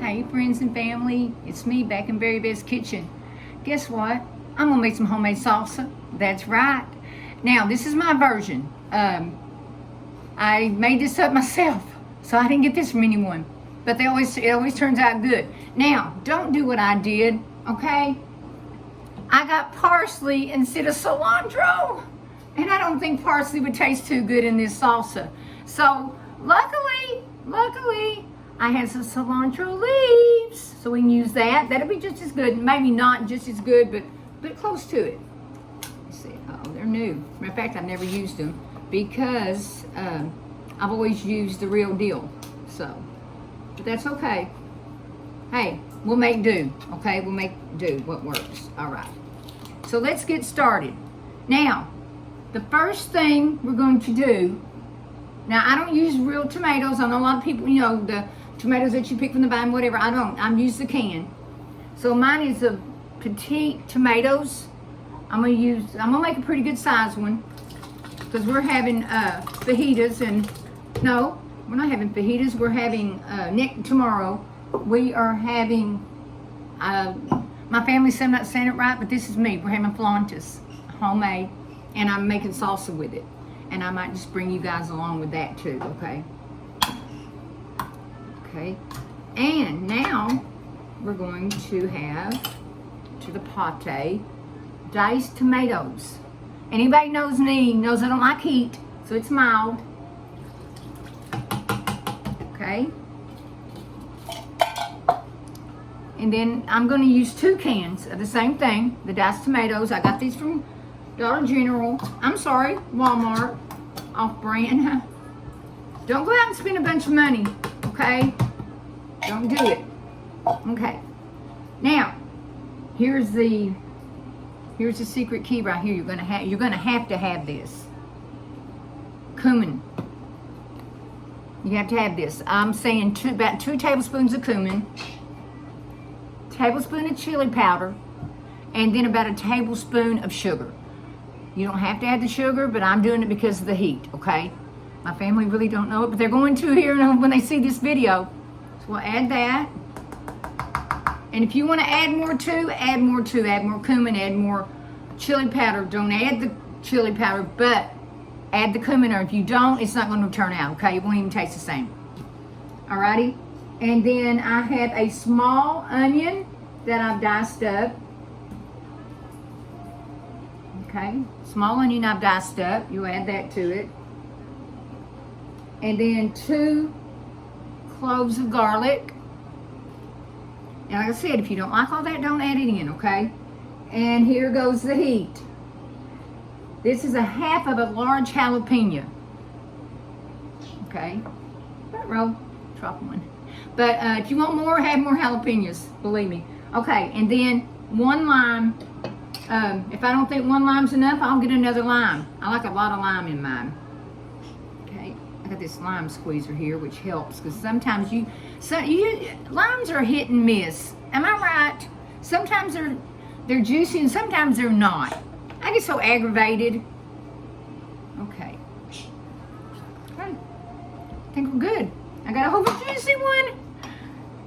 Hey friends and family, it's me back in Very Best Kitchen. Guess what? I'm gonna make some homemade salsa. That's right. Now this is my version. I made this up myself, so I didn't get this from anyone. But it always turns out good. Now, don't do what I did, okay? I got parsley instead of cilantro, and I don't think parsley would taste too good in this salsa. So luckily, I had some cilantro leaves, so we can use that. That'll be just as good. Maybe not just as good, but close to it. Let's see. Oh, they're new. Matter of fact, I've never used them because I've always used the real deal. So, but that's okay. Hey, we'll make do. Okay, we'll make do what works. All right. So let's get started. Now, the first thing we're going to do. Now, I don't use real tomatoes. I know a lot of people, the tomatoes that you pick from the vine, whatever. I don't. I'm used the can. So mine is a petite tomatoes. I'm gonna make a pretty good size one because we're having fajitas, and no, we're not having fajitas. We're having tomorrow. We are having my family said I'm not saying it right, but this is me. We're having flautas, homemade, and I'm making salsa with it. And I might just bring you guys along with that too, okay? Okay. And now we're going to have to the pate diced tomatoes. Anybody knows me knows I don't like heat, so it's mild. Okay. And then I'm going to use 2 cans of the same thing, the diced tomatoes. I got these from Dollar General. I'm sorry, Walmart, off brand. Don't go out and spend a bunch of money, okay? Don't do it. Okay. Now, here's the secret key right here. You're gonna have to have this. Cumin. You have to have this. I'm saying about 2 tablespoons of cumin, tablespoon of chili powder, and then about a tablespoon of sugar. You don't have to add the sugar, but I'm doing it because of the heat, okay? My family really don't know it, but they're going to here when they see this video. So we'll add that. And if you want to add more too, add more too. Add more cumin, add more chili powder. Don't add the chili powder, but add the cumin, or if you don't, it's not going to turn out, okay? It won't even taste the same. Alrighty? And then I have a small onion that I've diced up. Okay, small onion I've diced up. You add that to it. And then 2 cloves of garlic. And like I said, if you don't like all that, don't add it in, okay? And here goes the heat. This is a half of a large jalapeno. Okay, roll, drop one. But if you want more, have more jalapenos, believe me. Okay, and then 1 lime. If I don't think 1 lime's enough, I'll get another lime. I like a lot of lime in mine. Okay, I got this lime squeezer here, which helps because sometimes limes are hit and miss. Am I right? Sometimes they're juicy and sometimes they're not. I get so aggravated. Okay. I think we're good. I got a whole juicy one.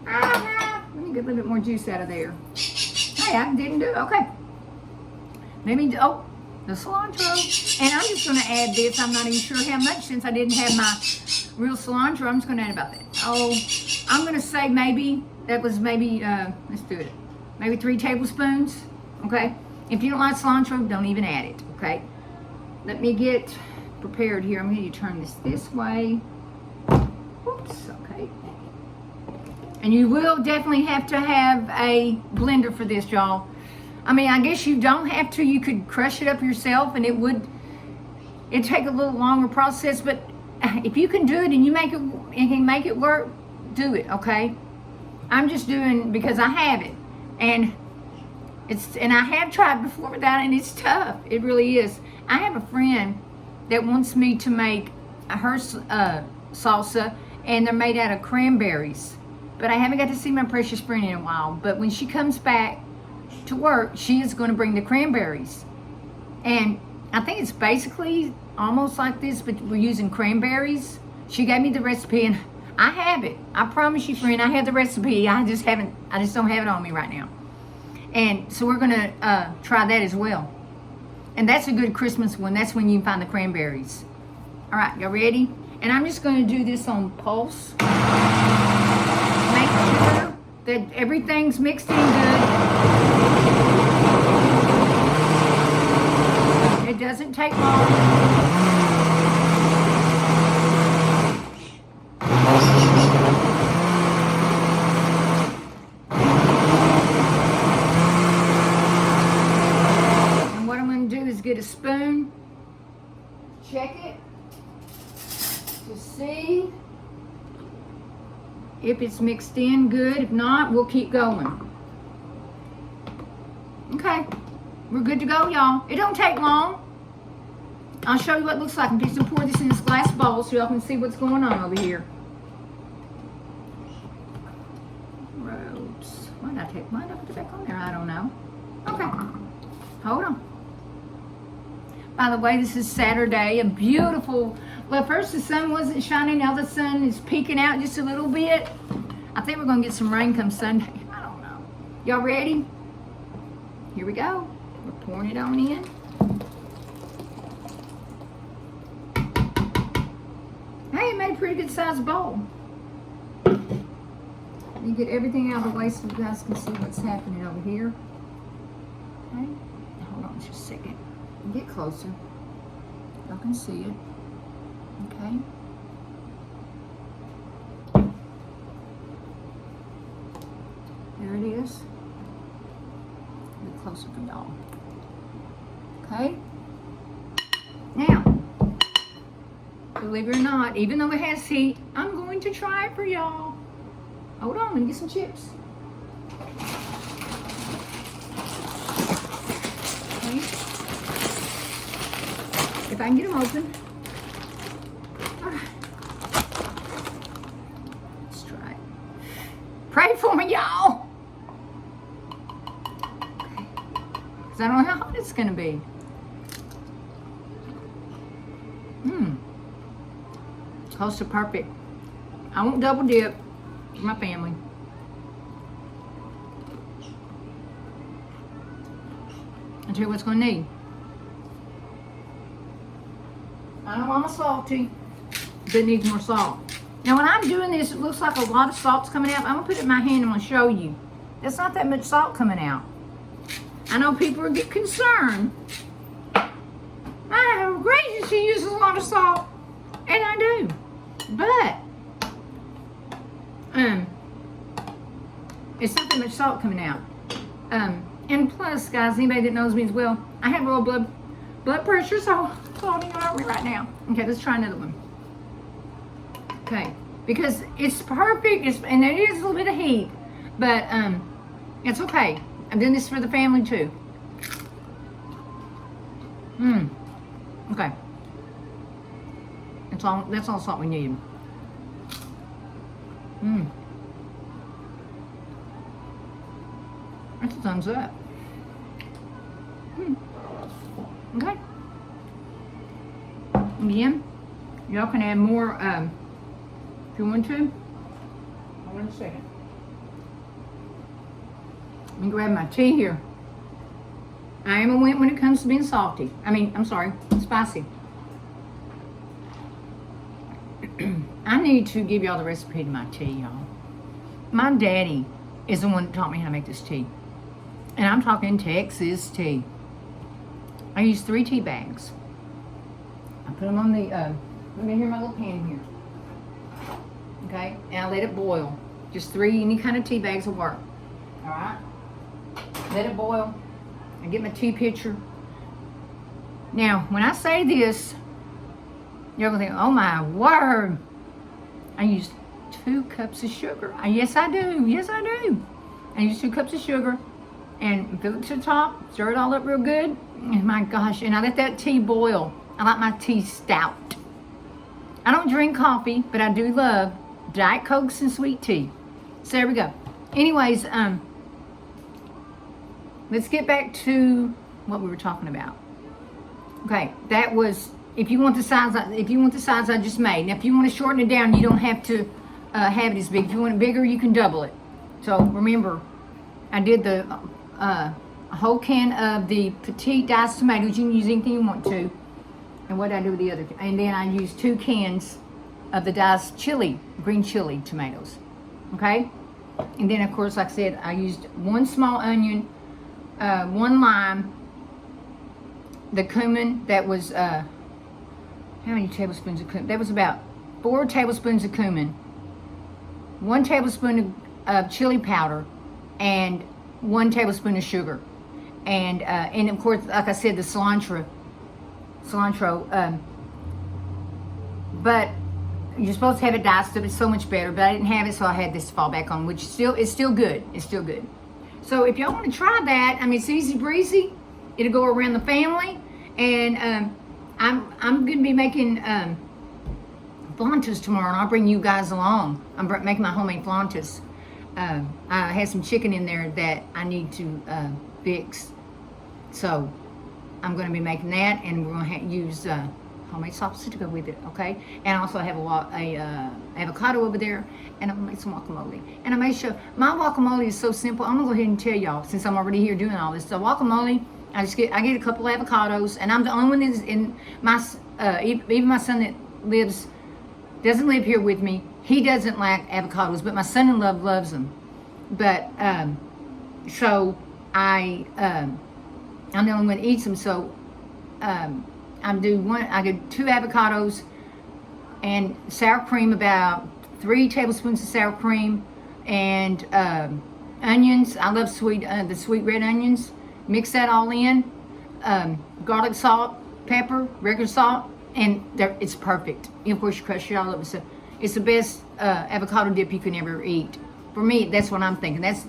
Let me get a little bit more juice out of there. Hey, I didn't do it. Okay. Let me do, the cilantro. And I'm just going to add this. I'm not even sure how much since I didn't have my real cilantro. I'm just going to add about that. Oh, I'm going to say let's do it. Maybe 3 tablespoons. Okay. If you don't like cilantro, don't even add it. Okay. Let me get prepared here. I'm going to turn this way. Oops. Okay. And you will definitely have to have a blender for this, y'all. I mean, I guess you don't have to. You could crush it up yourself, and it'd take a little longer process. But if you can do it and you can make it work, do it. Okay. I'm just doing because I have it, and I have tried before without it, and it's tough. It really is. I have a friend that wants me to make her salsa, and they're made out of cranberries. But I haven't got to see my precious friend in a while. But when she comes back to work, she is going to bring the cranberries. And I think it's basically almost like this, but we're using cranberries. She gave me the recipe, and I have it. I promise you, friend, I have the recipe. I just don't have it on me right now. And so we're gonna try that as well. And that's a good Christmas one. That's when you can find the cranberries. All right, y'all ready? And I'm just gonna do this on pulse. Make sure that everything's mixed in good. It doesn't take long. Get a spoon, check it to see if it's mixed in good. If not, we'll keep going. Okay, we're good to go, y'all. It don't take long. I'll show you what it looks like. I'm just gonna pour this in this glass bowl so y'all can see what's going on over here. Ropes. Why did I put it back on there? I don't know. Okay, hold on. By the way, this is Saturday, a beautiful, well, first the sun wasn't shining, now the sun is peeking out just a little bit. I think we're gonna get some rain come Sunday. I don't know. Y'all ready? Here we go. We're pouring it on in. Hey, it made a pretty good sized bowl. Let me get everything out of the way so you guys can see what's happening over here. Okay, hold on just a second. Get closer. Y'all can see it. Okay. There it is. Get closer for y'all. Okay. Now, believe it or not, even though it has heat, I'm going to try it for y'all. Hold on, let me get some chips. Okay. If I can get them open. All right. Let's try it. Pray for me, y'all. Okay. Because I don't know how hot it's going to be. Close to perfect. I won't double dip for my family. I'll tell you what's going to need. I don't want it salty, but it needs more salt. Now when I'm doing this, it looks like a lot of salt's coming out. I'm gonna put it in my hand and I'm gonna show you. There's not that much salt coming out. I know people will get concerned. My gracious, she uses a lot of salt. And I do. But, it's not that much salt coming out. And plus, guys, anybody that knows me as well, I have low blood pressure, so it's holding on me right now. Okay, let's try another one. Okay, because it's perfect, and there is a little bit of heat, but it's okay. I'm doing this for the family too. Okay. That's all salt we need. That's a thumbs up. Okay. Again, y'all can add more if you want to. Hold on a second. Let me grab my tea here. I am a wimp when it comes to being salty. Spicy. I need to give y'all the recipe to my tea, y'all. My daddy is the one that taught me how to make this tea. And I'm talking Texas tea. I use 3 tea bags. I put them on the, let me hear my little pan here. Okay, and I let it boil. Just 3, any kind of tea bags will work. All right, let it boil. I get my tea pitcher. Now, when I say this, you're gonna think, oh my word. I use 2 cups of sugar. Yes, I do. Yes, I do. I use 2 cups of sugar and fill it to the top, stir it all up real good. And my gosh, and I let that tea boil. I like my tea stout. I don't drink coffee, but I do love Diet Cokes and sweet tea. So there we go. Anyways, let's get back to what we were talking about. Okay, that was if you want the size I just made. Now, if you want to shorten it down, you don't have to have it as big. If you want it bigger, you can double it. So remember, I did the a whole can of the petite diced tomatoes. You can use anything you want to. And what did I do with the other? And then I used 2 cans of the diced chili, green chili tomatoes. Okay? And then, of course, like I said, I used 1 small onion, 1 lime, the cumin that was, how many tablespoons of cumin? That was about 4 tablespoons of cumin, 1 tablespoon of chili powder, and 1 tablespoon of sugar. And of course, like I said, the cilantro. But you're supposed to have it diced up. It's so much better, but I didn't have it, so I had this to fall back on, which is still good. It's still good. So if y'all want to try that, I mean, it's easy breezy. It'll go around the family, and I'm gonna be making flautas tomorrow, and I'll bring you guys along. I'm making my homemade flautas. I had some chicken in there that I need to fix, so I'm going to be making that, and we're going to use homemade salsa to go with it, okay? And I also have a avocado over there, and I'm going to make some guacamole. And I made sure, my guacamole is so simple. I'm going to go ahead and tell y'all, since I'm already here doing all this. So guacamole, I get a couple of avocados, and I'm the only one that's in my, even my son that doesn't live here with me, he doesn't like avocados, but my son-in-law loves them. But, so I'm the only one that eats them, so I get 2 avocados and sour cream, about 3 tablespoons of sour cream, and onions. I love the sweet red onions. Mix that all in. Garlic, salt, pepper, regular salt, and it's perfect. And of course, you crush it all up. So it's the best avocado dip you can ever eat. For me, that's what I'm thinking. That's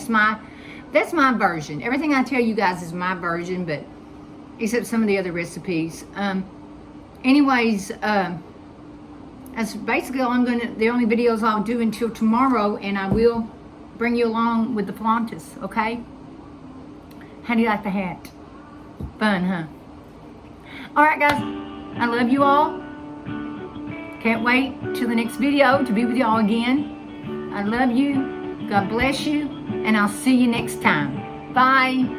my version. Everything I tell you guys is my version, but except some of the other recipes. Anyways, that's basically all the only videos I'll do until tomorrow, and I will bring you along with the flautas, okay? How do you like the hat? Fun, huh? All right, guys. I love you all. Can't wait till the next video to be with y'all again. I love you. God bless you. And I'll see you next time. Bye.